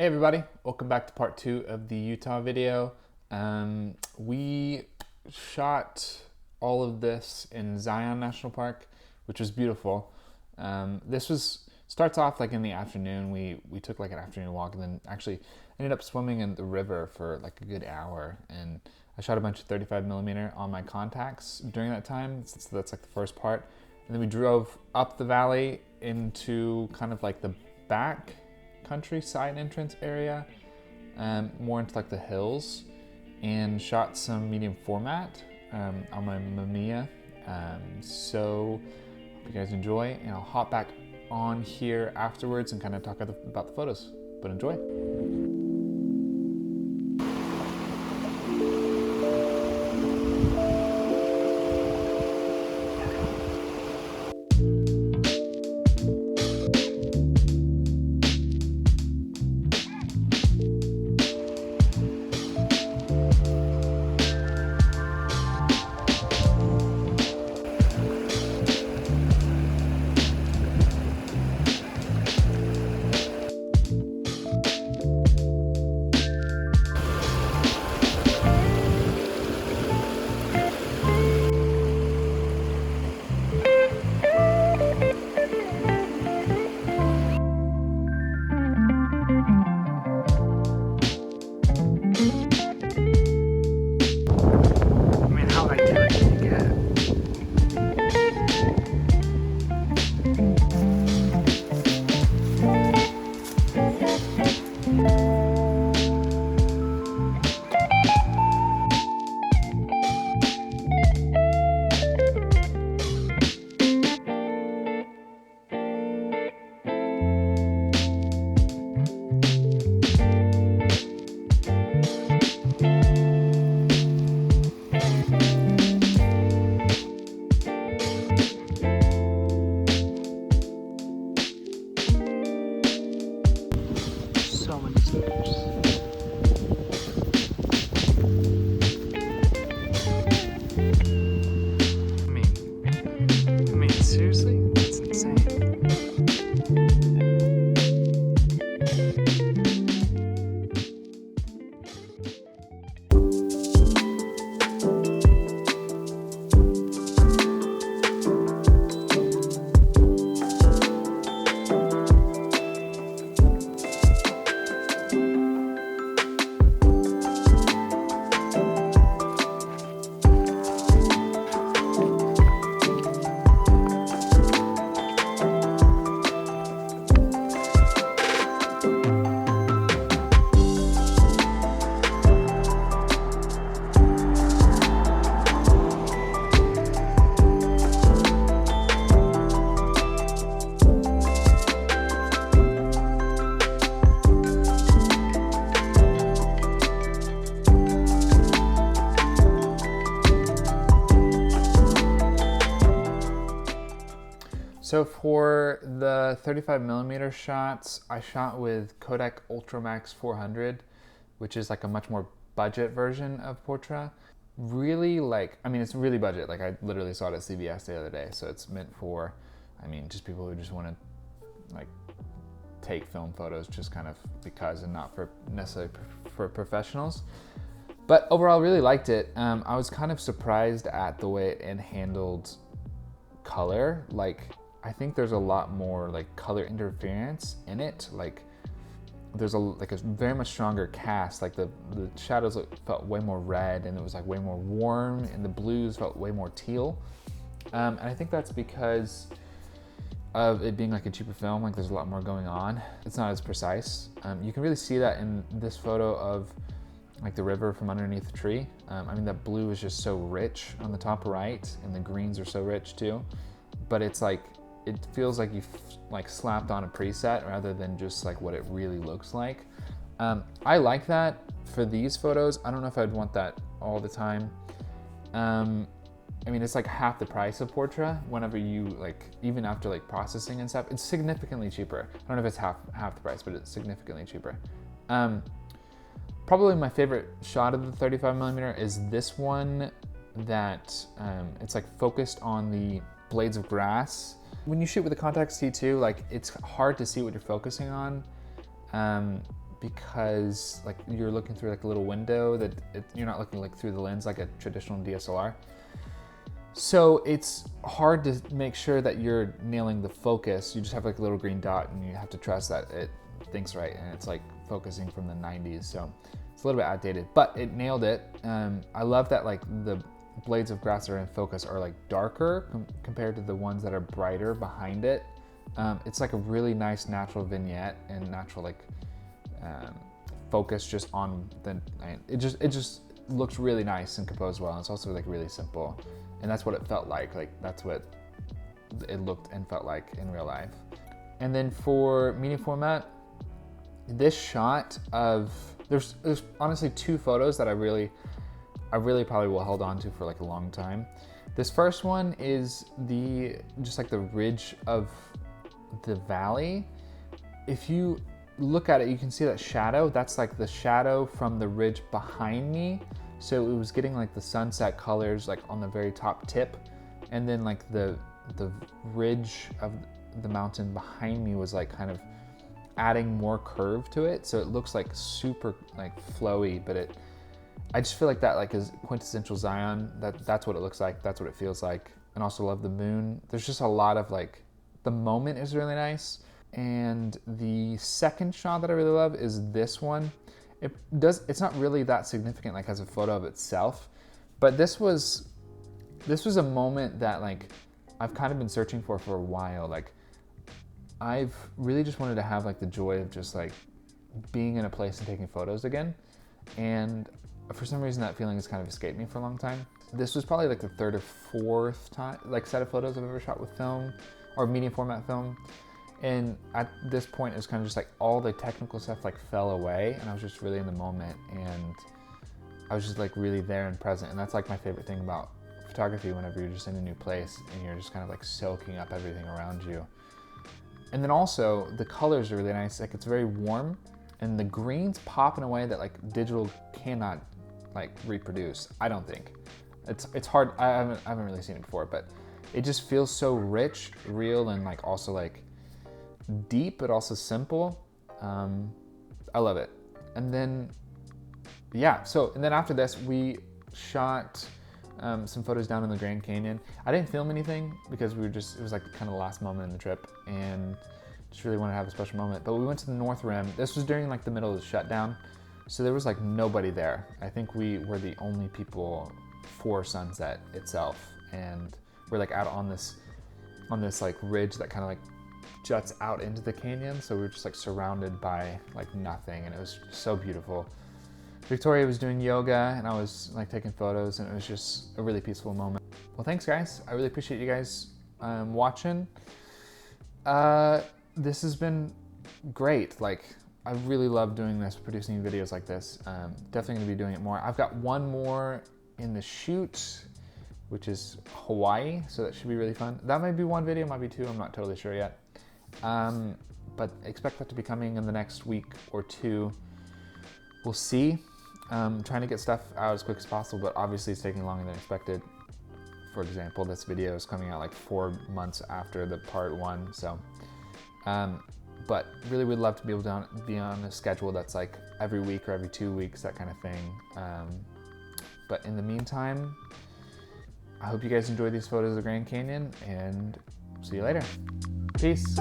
Hey everybody, welcome back to part 2 of the Utah video. We shot all of this in Zion National Park, which was beautiful. Starts off like in the afternoon. We took like an afternoon walk and then actually ended up swimming in the river for like a good hour. And I shot a bunch of 35mm on my Contax during that time, so that's like the first part. And then we drove up the valley into kind of like the back country side entrance area, more into like the hills, and shot some medium format on my Mamiya. So hope you guys enjoy, and I'll hop back on here afterwards and kind of talk about the photos, but enjoy. Seriously? That's insane. So for the 35mm shots, I shot with Kodak Ultramax 400, which is like a much more budget version of Portra. Really it's really budget. Like I literally saw it at CVS the other day. So it's meant for, just people who just want to like take film photos just kind of because, and not for necessarily for professionals. But overall, I really liked it. I was kind of surprised at the way it handled color. Like, I think there's a lot more like color interference in it. Like there's a very much stronger cast. Like the shadows felt way more red, and it was like way more warm, and the blues felt way more teal. And I think that's because of it being like a cheaper film. Like there's a lot more going on. It's not as precise. You can really see that in this photo of like the river from underneath the tree. That blue is just so rich on the top right, and the greens are so rich too. But it's like, it feels like you've like slapped on a preset rather than just like what it really looks like. I like that for these photos. I don't know if I'd want that all the time. It's like half the price of Portra. Whenever you like, even after like processing and stuff, it's significantly cheaper. I don't know if it's half the price, but it's significantly cheaper. Probably my favorite shot of the 35mm is this one that it's like focused on the blades of grass. When you shoot with the Contax T2, like it's hard to see what you're focusing on because like you're looking through like a little window that you're not looking like through the lens like a traditional DSLR. So it's hard to make sure that you're nailing the focus. You just have like a little green dot and you have to trust that it thinks right, and it's like focusing from the 90s. So it's a little bit outdated, but it nailed it. I love that like the blades of grass that are in focus are like darker compared to the ones that are brighter behind it. It's like a really nice natural vignette and natural like focus just on the, it just looks really nice and composed well. And it's also like really simple. And that's what it felt like that's what it looked and felt like in real life. And then for medium format, this shot of, there's honestly two photos that I really probably will hold on to for like a long time. This first one is just like the ridge of the valley. If you look at it, you can see that shadow. That's like the shadow from the ridge behind me. So it was getting like the sunset colors like on the very top tip, and then like the ridge of the mountain behind me was like kind of adding more curve to it. So it looks like super like flowy, but I just feel like that like is quintessential Zion. That's what it looks like. That's what it feels like. And also love the moon. There's just a lot of like, the moment is really nice. And the second shot that I really love is this one. It's not really that significant like as a photo of itself, but this was a moment that like I've kind of been searching for a while. Like I've really just wanted to have like the joy of just like being in a place and taking photos again. And for some reason that feeling has kind of escaped me for a long time. This was probably like the third or fourth time, like set of photos I've ever shot with film or medium format film. And at this point, it was kind of just like all the technical stuff like fell away, and I was just really in the moment, and I was just like really there and present. And that's like my favorite thing about photography, whenever you're just in a new place and you're just kind of like soaking up everything around you. And then also the colors are really nice. Like it's very warm, and the greens pop in a way that like digital cannot like reproduce. I don't think. It's hard. I haven't really seen it before, but it just feels so rich, real, and like also like deep, but also simple. I love it. And then, yeah, and then after this, we shot some photos down in the Grand Canyon. I didn't film anything because it was like kind of the last moment in the trip and just really wanted to have a special moment. But we went to the North Rim. This was during like the middle of the shutdown. So there was like nobody there. I think we were the only people for sunset itself. And we're like out on this like ridge that kind of like juts out into the canyon. So we were just like surrounded by like nothing, and it was so beautiful. Victoria was doing yoga and I was like taking photos, and it was just a really peaceful moment. Well, thanks guys. I really appreciate you guys watching. This has been great. Like I really love doing this, producing videos like this. Definitely gonna be doing it more. I've got one more in the shoot, which is Hawaii. So that should be really fun. That might be one video, might be two. I'm not totally sure yet. But expect that to be coming in the next week or two. We'll see. Trying to get stuff out as quick as possible, but obviously it's taking longer than expected. For example, this video is coming out like 4 months after the part 1. So, but really would love to be able to be on a schedule that's like every week or every 2 weeks, that kind of thing. But in the meantime, I hope you guys enjoyed these photos of the Grand Canyon, and see you later. Peace.